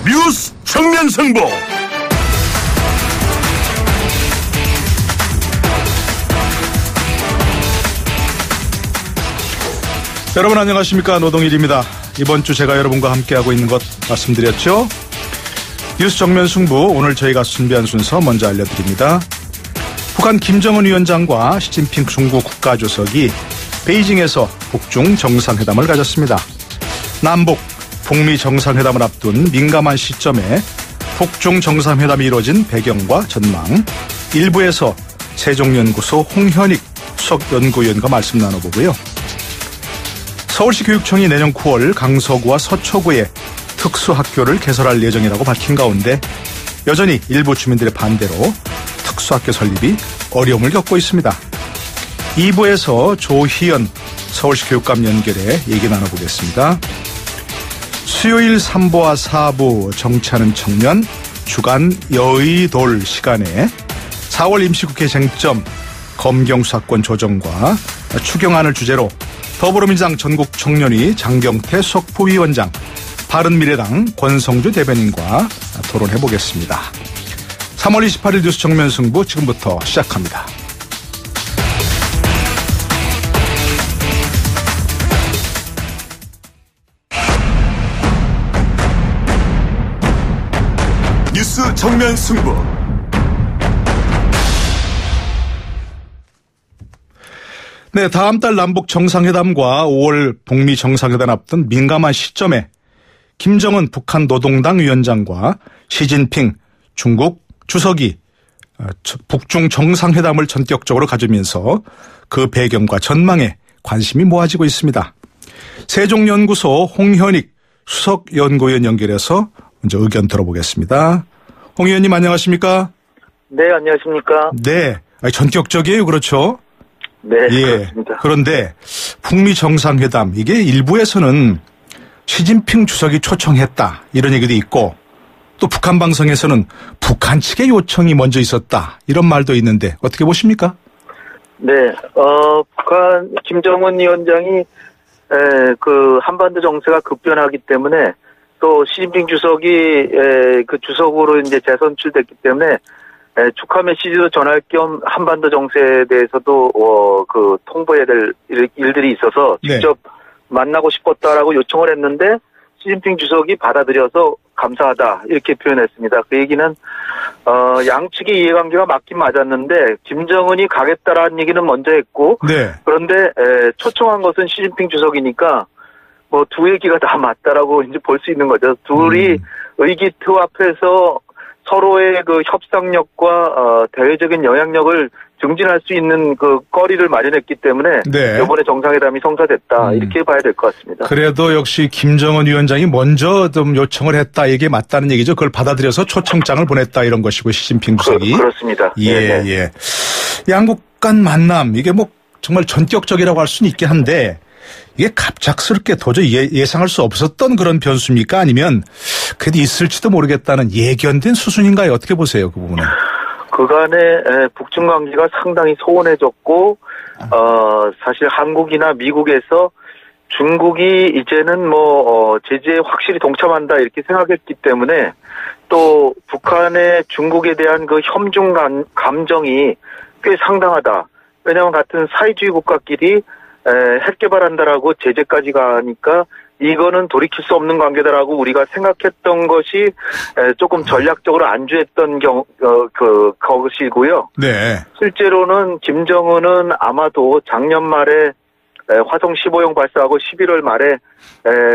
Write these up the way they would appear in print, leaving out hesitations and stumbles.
뉴스 정면 승부. 여러분 안녕하십니까, 노동일입니다. 이번 주 제가 여러분과 함께하고 있는 것 말씀드렸죠. 뉴스 정면 승부, 오늘 저희가 준비한 순서 먼저 알려드립니다. 북한 김정은 위원장과 시진핑 중국 국가주석이 베이징에서 북중 정상회담을 가졌습니다. 남북, 북미 정상회담을 앞둔 민감한 시점에 북중 정상회담이 이루어진 배경과 전망, 일부에서 세종연구소 홍현익 수석연구위원과 말씀 나눠보고요. 서울시 교육청이 내년 9월 강서구와 서초구에 특수학교를 개설할 예정이라고 밝힌 가운데 여전히 일부 주민들의 반대로 특수학교 설립이 어려움을 겪고 있습니다. 2부에서 조희연 서울시 교육감 연결해 얘기 나눠보겠습니다. 수요일 3부와 4부 정치하는 청년 주간 여의돌 시간에 4월 임시국회 쟁점 검경수사권 조정과 추경안을 주제로 더불어민주당 전국 청년위 장경태 수석부위원장, 바른미래당 권성주 대변인과 토론해보겠습니다. 3월 28일 뉴스 정면 승부 지금부터 시작합니다. 뉴스 정면 승부. 네, 다음 달 남북 정상회담과 5월 북미 정상회담 앞둔 민감한 시점에 김정은 북한 노동당 위원장과 시진핑 중국 주석이 북중 정상회담을 전격적으로 가지면서 그 배경과 전망에 관심이 모아지고 있습니다. 세종연구소 홍현익 수석연구위원 연결해서 먼저 의견 들어보겠습니다. 홍 의원님 안녕하십니까? 네, 안녕하십니까? 네, 전격적이에요, 그렇죠? 네, 예. 그렇습니다. 그런데 북미 정상회담, 이게 일부에서는 시진핑 주석이 초청했다 이런 얘기도 있고, 또 북한 방송에서는 북한 측의 요청이 먼저 있었다 이런 말도 있는데 어떻게 보십니까? 네, 북한 김정은 위원장이 그 한반도 정세가 급변하기 때문에 또 시진핑 주석이 그 주석으로 이제 재선출됐기 때문에 축하 메시지도 전할 겸 한반도 정세에 대해서도 그 통보해야 될 일들이 있어서 직접 네. 만나고 싶었다라고 요청을 했는데 시진핑 주석이 받아들여서 감사하다 이렇게 표현했습니다. 그 얘기는 양측의 이해관계가 맞긴 맞았는데 김정은이 가겠다라는 얘기는 먼저 했고 네. 그런데 초청한 것은 시진핑 주석이니까 뭐 두 얘기가 다 맞다라고 이제 볼 수 있는 거죠. 둘이 의기투합해서 서로의 그 협상력과 대외적인 영향력을 증진할 수 있는 그 거리를 마련했기 때문에 네. 이번에 정상회담이 성사됐다 이렇게 봐야 될 것 같습니다. 그래도 역시 김정은 위원장이 먼저 좀 요청을 했다 이게 맞다는 얘기죠. 그걸 받아들여서 초청장을 보냈다 이런 것이고 시진핑 주석이. 그렇습니다. 예, 예. 양국 간 만남 이게 뭐 정말 전격적이라고 할 수는 있긴 한데 이게 갑작스럽게 도저히 예상할 수 없었던 그런 변수입니까? 아니면 그래도 있을지도 모르겠다는 예견된 수순인가요? 어떻게 보세요, 그 부분은? 그간의 북중 관계가 상당히 소원해졌고 사실 한국이나 미국에서 중국이 이제는 뭐 제재에 확실히 동참한다 이렇게 생각했기 때문에 또 북한의 중국에 대한 그 혐중 감정이 꽤 상당하다. 왜냐하면 같은 사회주의 국가끼리 핵 개발한다라고 제재까지 가니까 이거는 돌이킬 수 없는 관계다라고 우리가 생각했던 것이 조금 전략적으로 안주했던 것이고요. 네. 실제로는 김정은은 아마도 작년 말에 화성 15형 발사하고 11월 말에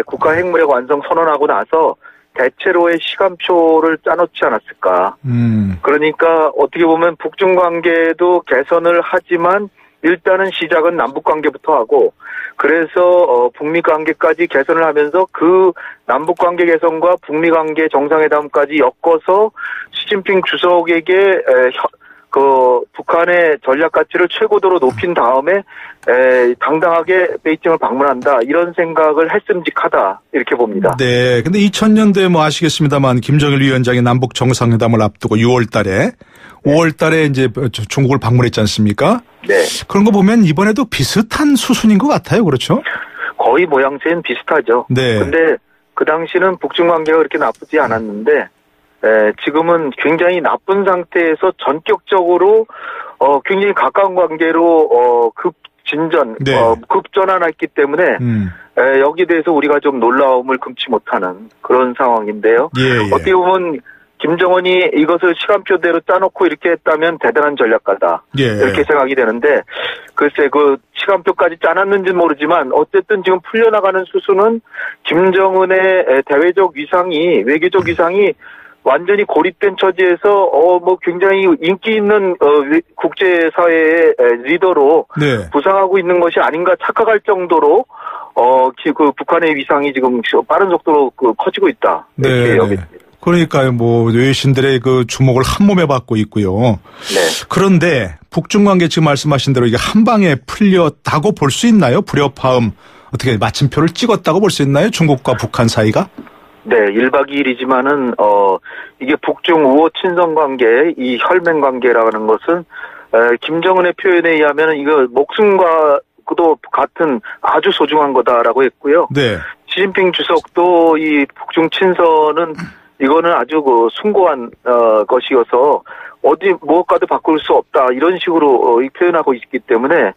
국가 핵무력 완성 선언하고 나서 대체로의 시간표를 짜놓지 않았을까. 그러니까 어떻게 보면 북중 관계도 개선을 하지만 일단은 시작은 남북 관계부터 하고 그래서 북미 관계까지 개선을 하면서 그 남북 관계 개선과 북미 관계 정상회담까지 엮어서 시진핑 주석에게 그 북한의 전략 가치를 최고도로 높인 다음에 당당하게 베이징을 방문한다 이런 생각을 했음직하다 이렇게 봅니다. 네, 근데 2000년도에 뭐 아시겠습니다만 김정일 위원장이 남북 정상회담을 앞두고 6월달에 5월달에 이제 중국을 방문했지 않습니까? 네. 그런 거 보면 이번에도 비슷한 수순인 것 같아요, 그렇죠? 거의 모양새는 비슷하죠. 네. 근데 그 당시는 북중 관계가 그렇게 나쁘지 않았는데 지금은 굉장히 나쁜 상태에서 전격적으로 굉장히 가까운 관계로 급진전, 네. 급전환했기 때문에 여기에 대해서 우리가 좀 놀라움을 금치 못하는 그런 상황인데요. 예. 어떻게 보면 김정은이 이것을 시간표대로 짜놓고 이렇게 했다면 대단한 전략가다. 예. 이렇게 생각이 되는데 글쎄 그 시간표까지 짜놨는지는 모르지만 어쨌든 지금 풀려나가는 수순은 김정은의 대외적 위상이 외교적 위상이 완전히 고립된 처지에서 뭐 굉장히 인기 있는 국제사회의 리더로 네. 부상하고 있는 것이 아닌가 착각할 정도로 그 북한의 위상이 지금 빠른 속도로 커지고 있다. 이렇게 네. 여깁니다. 그러니까요, 뭐, 외신들의 그 주목을 한 몸에 받고 있고요. 네. 그런데 북중 관계 지금 말씀하신 대로 이게 한 방에 풀렸다고 볼 수 있나요? 불협화음, 어떻게 마침표를 찍었다고 볼 수 있나요? 중국과 북한 사이가? 네, 1박 2일이지만은, 이게 북중 우호 친선 관계, 이 혈맹 관계라는 것은, 김정은의 표현에 의하면 이거 목숨과 그도 같은 아주 소중한 거다라고 했고요. 네. 시진핑 주석도 이 북중 친선은 이거는 아주 그 숭고한 것이어서 어디 무엇과도 바꿀 수 없다 이런 식으로 표현하고 있기 때문에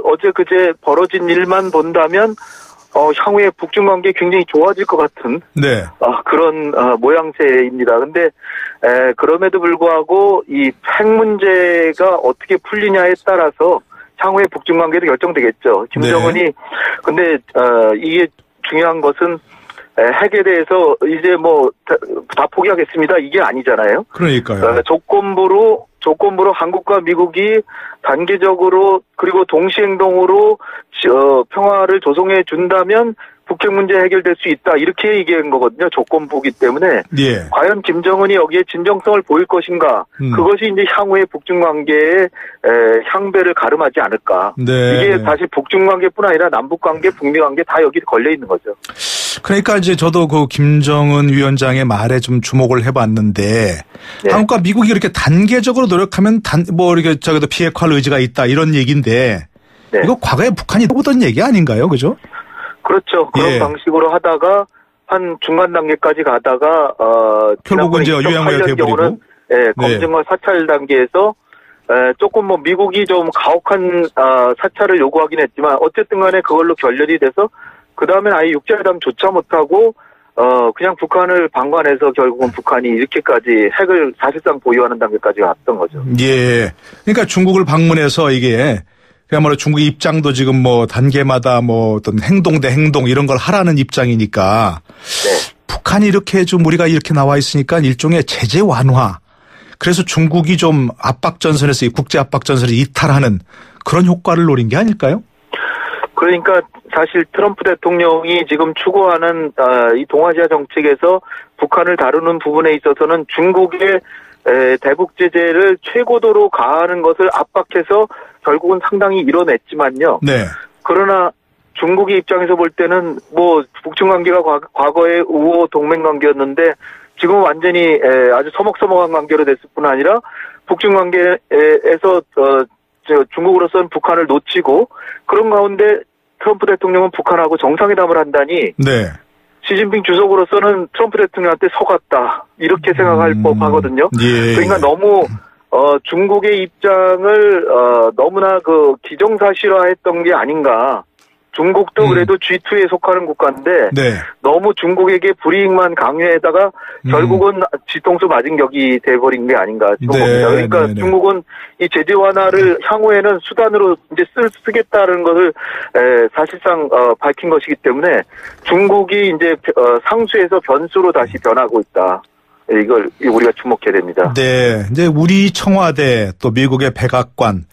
어제 그제 벌어진 일만 본다면 향후에 북중 관계 굉장히 좋아질 것 같은 네. 그런 모양새입니다. 근데 그럼에도 불구하고 이 핵 문제가 어떻게 풀리냐에 따라서 향후에 북중 관계도 결정되겠죠. 김정은이 네. 근데 이게 중요한 것은 핵에 대해서 이제 뭐 다 포기하겠습니다. 이게 아니잖아요. 그러니까요. 조건부로 한국과 미국이 단계적으로 그리고 동시행동으로 평화를 조성해 준다면 북핵 문제 해결될 수 있다. 이렇게 얘기한 거거든요. 조건부기 때문에. 예. 과연 김정은이 여기에 진정성을 보일 것인가. 그것이 이제 향후의 북중 관계의 향배를 가름하지 않을까. 네. 이게 사실 북중 관계뿐 아니라 남북 관계, 북미 관계 다 여기 걸려 있는 거죠. 그러니까 이제 저도 그 김정은 위원장의 말에 좀 주목을 해봤는데 네. 한국과 미국이 이렇게 단계적으로 노력하면 이렇게 저기도 비핵화할 의지가 있다 이런 얘기인데 네. 이거 과거에 북한이 보던 얘기 아닌가요, 그죠? 그렇죠. 그런 예. 방식으로 하다가 한 중간 단계까지 가다가 결국은 이제 유양무가 돼버리고. 검증과 사찰 단계에서 조금 뭐 미국이 좀 가혹한 사찰을 요구하긴 했지만 어쨌든 간에 그걸로 결렬이 돼서 그 다음엔 아예 육자회담조차 못하고 그냥 북한을 방관해서 결국은 북한이 이렇게까지 핵을 사실상 보유하는 단계까지 갔던 거죠. 예. 그러니까 중국을 방문해서 이게 그야말로 중국의 입장도 지금 뭐 단계마다 뭐 어떤 행동 대 행동 이런 걸 하라는 입장이니까 네. 북한이 이렇게 좀 우리가 이렇게 나와 있으니까 일종의 제재 완화. 그래서 중국이 좀 압박전선에서 국제 압박전선을 이탈하는 그런 효과를 노린 게 아닐까요? 그러니까 사실 트럼프 대통령이 지금 추구하는 이 동아시아 정책에서 북한을 다루는 부분에 있어서는 중국의 대북 제재를 최고도로 가하는 것을 압박해서 결국은 상당히 이뤄냈지만요. 네. 그러나 중국의 입장에서 볼 때는 뭐 북중 관계가 과거의 우호 동맹 관계였는데 지금 완전히 아주 서먹서먹한 관계로 됐을 뿐 아니라 북중 관계에서 중국으로서는 북한을 놓치고 그런 가운데 트럼프 대통령은 북한하고 정상회담을 한다니 네. 시진핑 주석으로서는 트럼프 대통령한테 속았다 이렇게 생각할 법하거든요. 예. 그러니까 너무 중국의 입장을 너무나 그 기정사실화했던 게 아닌가. 중국도 그래도 G2에 속하는 국가인데 네. 너무 중국에게 불이익만 강요에다가 결국은 뒤통수 맞은 격이 돼버린 게 아닌가 싶은 겁니다. 그러니까 중국은 이 제재 완화를 향후에는 수단으로 이제 쓰겠다는 것을 사실상 밝힌 것이기 때문에 중국이 이제 상수에서 변수로 다시 변하고 있다. 이걸 우리가 주목해야 됩니다. 네. 이제 우리 청와대 또 미국의 백악관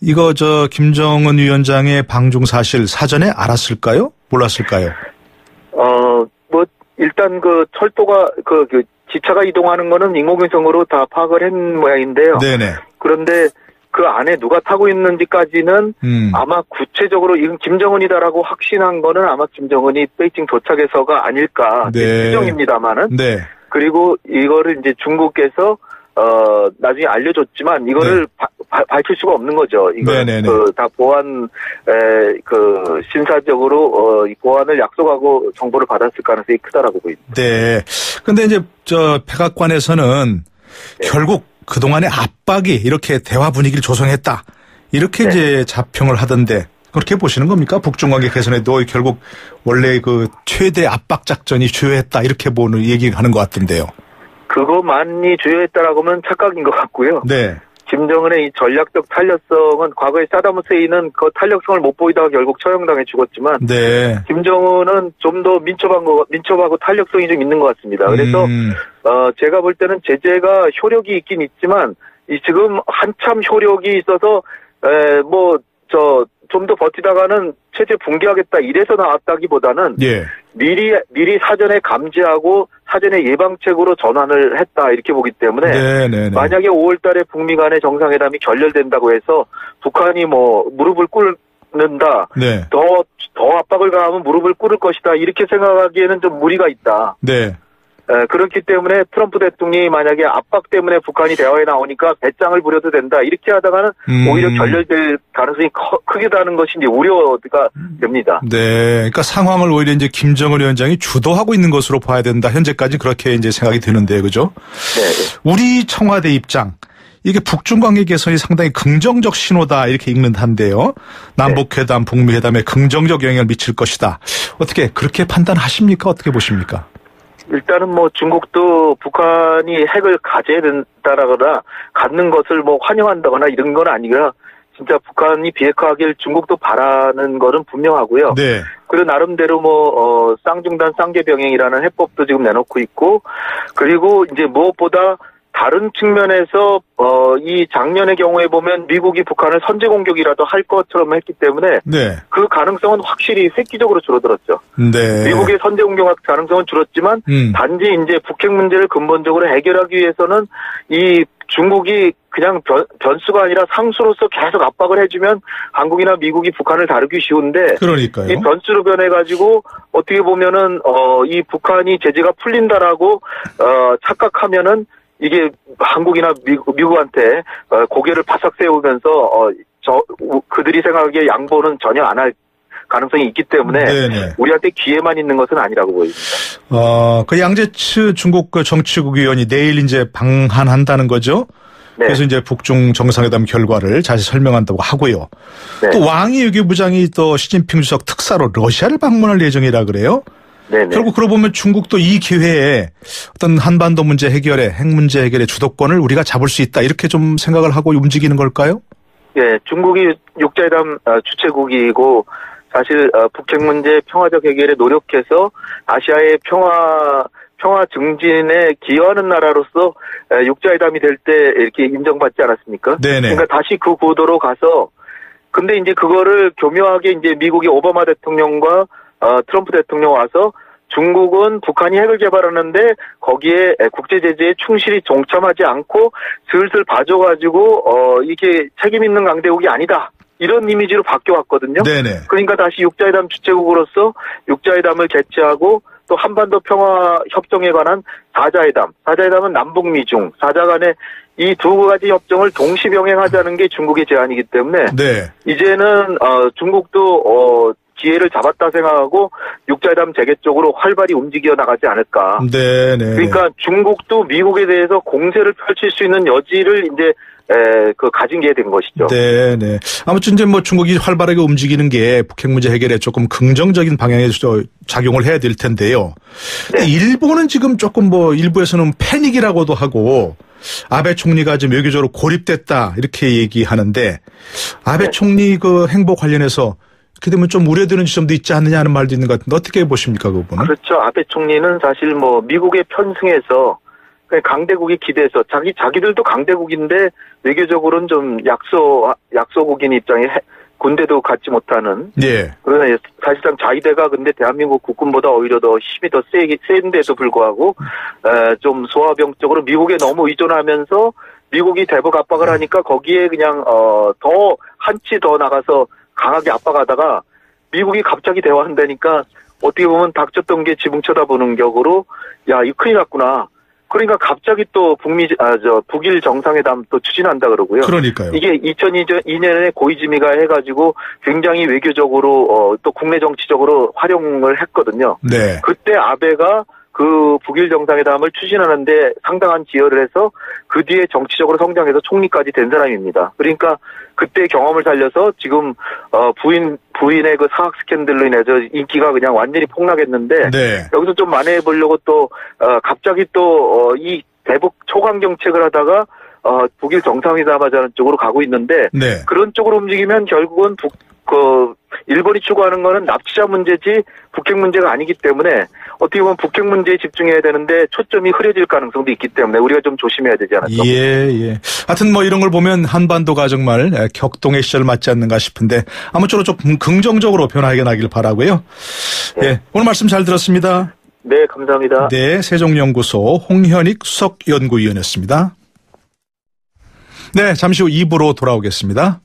이거 김정은 위원장의 방중 사실 사전에 알았을까요? 몰랐을까요? 뭐 일단 그 철도가 그 기차가 이동하는 거는 인공위성으로 다 파악을 한 모양인데요. 네네. 그런데 그 안에 누가 타고 있는지까지는 아마 구체적으로 이건 김정은이다라고 확신한 거는 아마 김정은이 베이징 도착해서가 아닐까. 네. 추정입니다만은. 네. 그리고 이거를 이제 중국에서 나중에 알려줬지만 이거를 네. 밝힐 수가 없는 거죠. 이거 다 보안 신사적으로 이 보안을 약속하고 정보를 받았을 가능성이 크다라고 보입니다. 네. 근데 이제 백악관에서는 네. 결국 그동안의 압박이 이렇게 대화 분위기를 조성했다. 이렇게 네. 이제 자평을 하던데 그렇게 보시는 겁니까? 북중관계 개선에도 결국 원래 그 최대 압박 작전이 주요했다. 이렇게 보는 얘기하는 것 같은데요. 그것만이 주요했다라고 하면 착각인 것 같고요. 네. 김정은의 이 전략적 탄력성은 과거에 사담 후세인은 그 탄력성을 못 보이다가 결국 처형당해 죽었지만 네. 김정은은 좀 더 민첩하고 탄력성이 좀 있는 것 같습니다. 그래서 제가 볼 때는 제재가 효력이 있긴 있지만 지금 한참 효력이 있어서 좀 더 버티다가는 체제 붕괴하겠다 이래서 나왔다기보다는 예. 미리 사전에 감지하고 사전에 예방책으로 전환을 했다 이렇게 보기 때문에 네네네. 만약에 5월달에 북미 간의 정상회담이 결렬된다고 해서 북한이 무릎을 꿇는다 네. 더 압박을 가하면 무릎을 꿇을 것이다 이렇게 생각하기에는 좀 무리가 있다. 네. 그렇기 때문에 트럼프 대통령이 만약에 압박 때문에 북한이 대화에 나오니까 배짱을 부려도 된다 이렇게 하다가는 오히려 결렬될 가능성이 크게다는 것이 이제 우려가 됩니다. 네, 그러니까 상황을 오히려 이제 김정은 위원장이 주도하고 있는 것으로 봐야 된다. 현재까지 그렇게 이제 생각이 드는데, 그죠? 네. 우리 청와대 입장. 이게 북중 관계 개선이 상당히 긍정적 신호다 이렇게 읽는한데요. 남북회담, 북미회담에 긍정적 영향을 미칠 것이다. 어떻게 그렇게 판단하십니까? 어떻게 보십니까? 일단은 중국도 북한이 핵을 가져야 된다라거나 갖는 것을 환영한다거나 이런 건 아니라 진짜 북한이 비핵화하길 중국도 바라는 거는 분명하고요. 네. 그리고 나름대로 쌍중단 쌍계병행이라는 해법도 지금 내놓고 있고 그리고 이제 무엇보다 다른 측면에서 이 작년의 경우에 보면 미국이 북한을 선제 공격이라도 할 것처럼 했기 때문에 네. 그 가능성은 확실히 획기적으로 줄어들었죠. 네. 미국의 선제 공격 가능성은 줄었지만 단지 이제 북핵 문제를 근본적으로 해결하기 위해서는 이 중국이 그냥 변수가 아니라 상수로서 계속 압박을 해주면 한국이나 미국이 북한을 다루기 쉬운데 그러니까요. 이 변수로 변해가지고 어떻게 보면은 이 북한이 제재가 풀린다라고 착각하면은 이게 한국이나 미국한테 고개를 바싹 세우면서 그들이 생각하기에 양보는 전혀 안 할 가능성이 있기 때문에 네네. 우리한테 기회만 있는 것은 아니라고 보입니다. 그 양재츠 중국 정치국 위원이 내일 이제 방한한다는 거죠. 네. 그래서 이제 북중 정상회담 결과를 자세히 설명한다고 하고요. 네. 또 왕이 외교부장이 또 시진핑 주석 특사로 러시아를 방문할 예정이라 그래요. 네네. 결국 그러고 보면 중국도 이 기회에 어떤 한반도 문제 해결에 핵 문제 해결의 주도권을 우리가 잡을 수 있다 이렇게 좀 생각을 하고 움직이는 걸까요? 네, 중국이 육자회담 주최국이고 사실 북핵 문제 평화적 해결에 노력해서 아시아의 평화 증진에 기여하는 나라로서 육자회담이 될 때 이렇게 인정받지 않았습니까? 네네. 그러니까 다시 그 구도로 가서 근데 이제 그거를 교묘하게 이제 미국의 오바마 대통령과 트럼프 대통령 와서 중국은 북한이 핵을 개발하는데 거기에 국제 제재에 충실히 동참하지 않고 슬슬 봐줘가지고 이게 책임 있는 강대국이 아니다. 이런 이미지로 바뀌어왔거든요. 네네. 그러니까 다시 육자회담 주최국으로서 육자회담을 개최하고 또 한반도 평화 협정에 관한 사자회담은 남북미중 사자 간의 이 두 가지 협정을 동시 병행하자는 게 중국의 제안이기 때문에 네. 이제는 중국도 기회를 잡았다 생각하고 육자회담 재개 쪽으로 활발히 움직여 나가지 않을까. 네네. 그러니까 중국도 미국에 대해서 공세를 펼칠 수 있는 여지를 이제 가진 게 된 것이죠. 네네. 아무튼 이제 중국이 활발하게 움직이는 게 북핵 문제 해결에 조금 긍정적인 방향에 작용을 해야 될 텐데요. 네. 일본은 지금 조금 일부에서는 패닉이라고도 하고 아베 총리가 지금 외교적으로 고립됐다 이렇게 얘기하는데 아베 총리 그 행보 관련해서 그렇게 되면 좀 우려되는 지점도 있지 않느냐 하는 말도 있는 것 같은데 어떻게 보십니까 그 부분은? 그렇죠. 아베 총리는 사실 미국의 편승해서 강대국이 기대서 자기들도 강대국인데 외교적으로는 좀 약소국인 입장에 군대도 갖지 못하는. 예. 그러나 사실상 자위대가 근데 대한민국 국군보다 오히려 더 힘이 더 센데도 불구하고 좀 소화병적으로 미국에 너무 의존하면서 미국이 대북 압박을 하니까 거기에 그냥 더 한치 더 나가서 강하게 압박하다가 미국이 갑자기 대화한다니까 어떻게 보면 닥쳤던 게 지붕 쳐다보는 격으로 야, 이거 큰일 났구나. 그러니까 갑자기 또 북일 정상회담 또 추진한다 그러고요. 그러니까요. 이게 2002년에 고이즈미가 해가지고 굉장히 외교적으로 또 국내 정치적으로 활용을 했거든요. 네. 그때 아베가 그 북일 정상회담을 추진하는데 상당한 기여를 해서 그 뒤에 정치적으로 성장해서 총리까지 된 사람입니다. 그러니까 그때 경험을 살려서 지금 부인의 그 사학 스캔들로 인해서 인기가 그냥 완전히 폭락했는데 네. 여기서 좀 만회해 보려고 또 갑자기 또 이 대북 초강 정책을 하다가 북일 정상회담 하자는 쪽으로 가고 있는데 네. 그런 쪽으로 움직이면 결국은 일본이 추구하는 거는 납치자 문제지 북핵 문제가 아니기 때문에 어떻게 보면 북핵 문제에 집중해야 되는데 초점이 흐려질 가능성도 있기 때문에 우리가 좀 조심해야 되지 않을까? 예. 하여튼 뭐 이런 걸 보면 한반도가 정말 격동의 시절을 맞지 않는가 싶은데 아무쪼록 좀 긍정적으로 변화하게 나길 바라고요. 네. 예. 오늘 말씀 잘 들었습니다. 네, 감사합니다. 네, 세종연구소 홍현익 수석연구위원이었습니다. 네, 잠시 후 2부로 돌아오겠습니다.